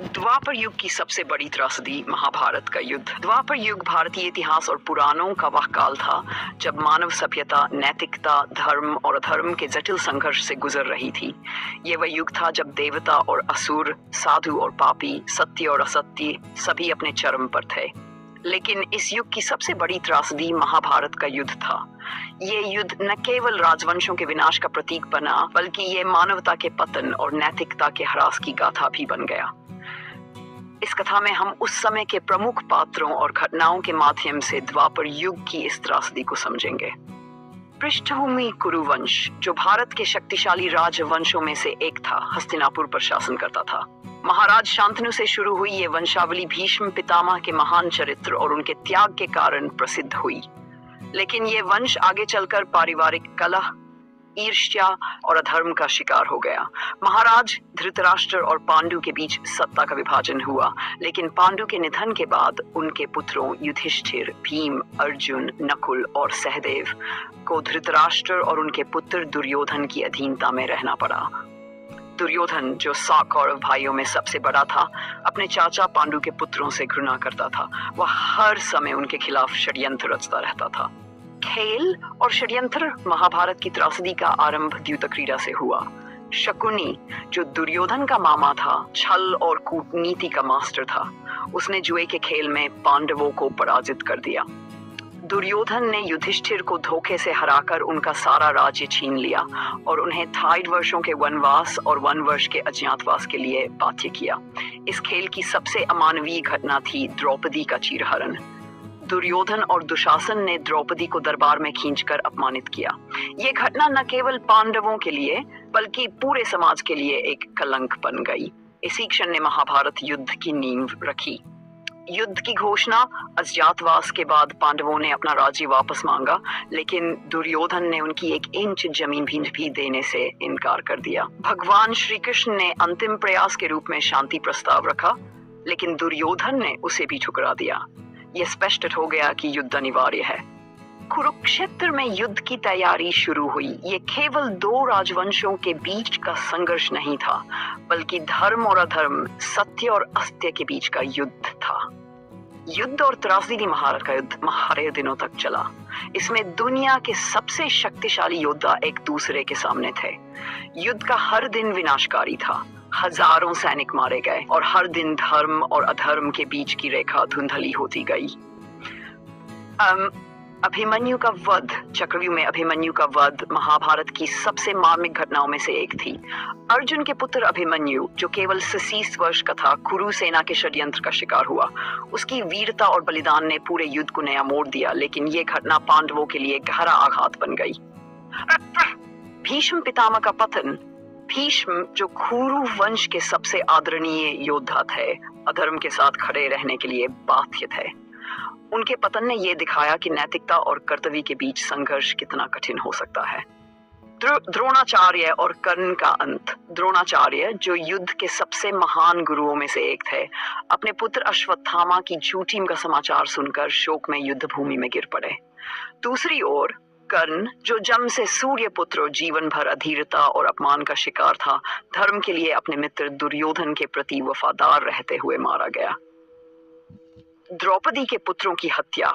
द्वापर युग की सबसे बड़ी त्रासदी महाभारत का युद्ध। द्वापर युग भारतीय इतिहास और पुराणों का वह काल था जब मानव सभ्यता नैतिकता, धर्म और अधर्म के जटिल संघर्ष से गुजर रही थी। ये वह युग था जब देवता और असुर, साधु और पापी, सत्य और असत्य सभी अपने चरम पर थे। लेकिन इस युग की सबसे बड़ी त्रासदी महाभारत का युद्ध था। ये युद्ध न केवल राजवंशों के विनाश का प्रतीक बना, बल्कि ये मानवता के पतन और नैतिकता के ह्रास की गाथा भी बन गया। इस कथा में हम उस समय के प्रमुख पात्रों और घटनाओं के माध्यम से द्वापर युग की इस त्रासदी को समझेंगे। पृष्ठभूमि कुरुवंश, जो भारत के शक्तिशाली राजवंशों में से एक था, हस्तिनापुर पर शासन करता था। महाराज शांतनु से शुरू हुई ये वंशावली भीष्म पितामह के महान चरित्र और उनके त्याग के कारण प्रसिद्ध हुई। लेकिन ये वंश आगे चलकर पारिवारिक कलह, ईर्ष्या और अधर्म का शिकार हो गया। महाराज धृतराष्ट्र और पांडु के बीच सत्ता का विभाजन हुआ, लेकिन पांडु के निधन के बाद उनके पुत्रों युधिष्ठिर, भीम, अर्जुन, नकुल और सहदेव को धृतराष्ट्र और उनके पुत्र दुर्योधन की अधीनता में रहना पड़ा। दुर्योधन, जो 100 कौरव भाइयों में सबसे बड़ा था, अपने चाचा पांडु के पुत्रों से घृणा करता था। वह हर समय उनके खिलाफ षड्यंत्र रचता रहता था। खेल और षड्यंत्र महाभारत की त्रासदी का आरंभ द्यूतक्रीड़ा से हुआ। शकुनी, जो दुर्योधन का मामा था, छल और कूटनीति का मास्टर था। उसने जुए के खेल में पांडवों को पराजित कर दिया। दुर्योधन ने युधिष्ठिर को धोखे से हराकर उनका सारा राज्य छीन लिया और उन्हें 2.5 वर्षों के वनवास और 1 वर्ष के अज्ञातवास के लिए बाध्य किया। इस खेल की सबसे अमानवीय घटना थी द्रौपदी का चीरहरण। दुर्योधन और दुशासन ने द्रौपदी को दरबार में खींचकर अपमानित किया। ये घटना न केवल पांडवों के लिए बल्कि पूरे समाज के लिए एक कलंक बन गई। इसी क्षण ने महाभारत युद्ध की नींव रखी। युद्ध की घोषणा, अज्ञातवास के बाद पांडवों ने अपना राज्य वापस मांगा, लेकिन दुर्योधन ने उनकी 1 इंच जमीन भी देने से इनकार कर दिया। भगवान श्री कृष्ण ने अंतिम प्रयास के रूप में शांति प्रस्ताव रखा, लेकिन दुर्योधन ने उसे भी ठुकरा दिया। यह स्पष्ट हो गया कि युद्ध अनिवार्य है। कुरुक्षेत्र में युद्ध की तैयारी शुरू हुई। ये केवल 2 राजवंशों के बीच का संघर्ष नहीं था, बल्कि धर्म और अधर्म, सत्य और असत्य के बीच का युद्ध था। युद्ध और त्रासदी महाभारत का युद्ध हजारों दिनों तक चला। इसमें दुनिया के सबसे शक्तिशाली योद्धा एक दूसरे के सामने थे। युद्ध का हर दिन विनाशकारी था। हजारों सैनिक मारे गए और हर दिन धर्म और अधर्म के बीच की रेखा धुंधली होती गई। अभिमन्यु का वध, चक्रव्यूह में अभिमन्यु का वध महाभारत की सबसे मार्मिक घटनाओं में से एक थी। अर्जुन के पुत्र अभिमन्यु, जो केवल 36 वर्ष का था, कुरु सेना के षड्यंत्र का शिकार हुआ। उसकी वीरता और बलिदान ने पूरे युद्ध को नया मोड़ दिया, लेकिन ये घटना पांडवों के लिए गहरा आघात बन गई। भीष्म पितामह का पतन। भीष्म, जो कुरु वंश के सबसे आदरणीय योद्धा थे, अधर्म के साथ खड़े रहने के लिए बाध्य थे। उनके पतन ने यह दिखाया कि नैतिकता और कर्तव्य के बीच संघर्ष कितना कठिन हो सकता है। द्रोणाचार्य और कर्ण का अंत। द्रोणाचार्य, जो युद्ध के सबसे महान गुरुओं में से एक थे, अपने पुत्र अश्वत्थामा की झूठी का समाचार सुनकर शोक में युद्ध भूमि में गिर पड़े। दूसरी ओर कर्ण, जो जम से सूर्य पुत्र, जीवन भर अधीरता और अपमान का शिकार था, धर्म के लिए अपने मित्र दुर्योधन के प्रति वफादार रहते हुए मारा गया। द्रौपदी के पुत्रों की हत्या।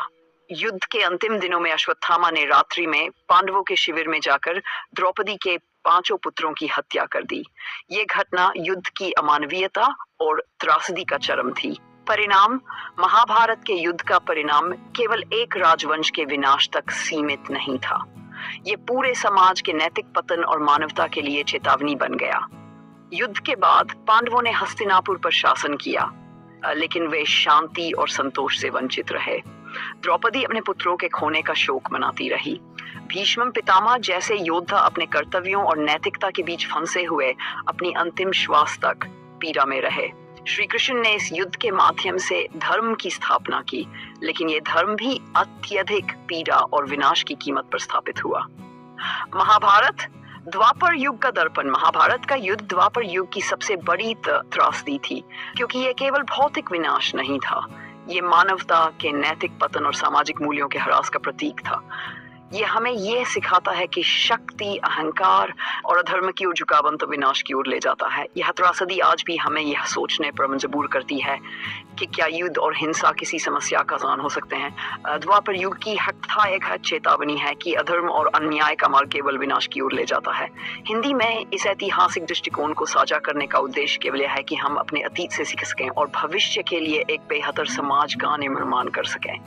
युद्ध के अंतिम दिनों में अश्वत्थामा ने रात्रि में पांडवों के शिविर में जाकर द्रौपदी के 5 पुत्रों की हत्या कर दी। ये घटना युद्ध की अमानवीयता और त्रासदी का चरम थी। परिणाम, महाभारत के युद्ध का परिणाम केवल एक राजवंश के विनाश तक सीमित नहीं था। ये पूरे समाज के नैतिक पतन और मानवता के लिए चेतावनी बन गया। युद्ध के बाद पांडवों ने हस्तिनापुर पर शासन किया, लेकिन वे शांति और संतोष से वंचित रहे। द्रौपदी अपने पुत्रों के खोने का शोक मनाती रही। भीष्म पितामह जैसे योद्धा अपने कर्तव्यों और नैतिकता के बीच फंसे हुए अपनी अंतिम श्वास तक पीड़ा में रहे। श्री कृष्ण ने इस युद्ध के माध्यम से धर्म की स्थापना की, लेकिन ये धर्म भी अत्यधिक पीड़ा और विनाश की कीमत पर स्थापित हुआ। महाभारत द्वापर युग का दर्पण। महाभारत का युद्ध द्वापर युग की सबसे बड़ी त्रासदी थी, क्योंकि यह केवल भौतिक विनाश नहीं था, ये मानवता के नैतिक पतन और सामाजिक मूल्यों के ह्रास का प्रतीक था। ये हमें ये सिखाता है कि शक्ति, अहंकार और अधर्म की ओर झुकावन तो विनाश की ओर ले जाता है। यह त्रासदी आज भी हमें यह सोचने पर मजबूर करती है कि क्या युद्ध और हिंसा किसी समस्या का समाधान हो सकते हैं। द्वापर युग की हत्या एक चेतावनी है कि अधर्म और अन्याय का मार्ग केवल विनाश की ओर ले जाता है। हिंदी में इस ऐतिहासिक दृष्टिकोण को साझा करने का उद्देश्य केवल यह है कि हम अपने अतीत से सीख सकें और भविष्य के लिए एक बेहतर समाज का निर्माण कर सकें।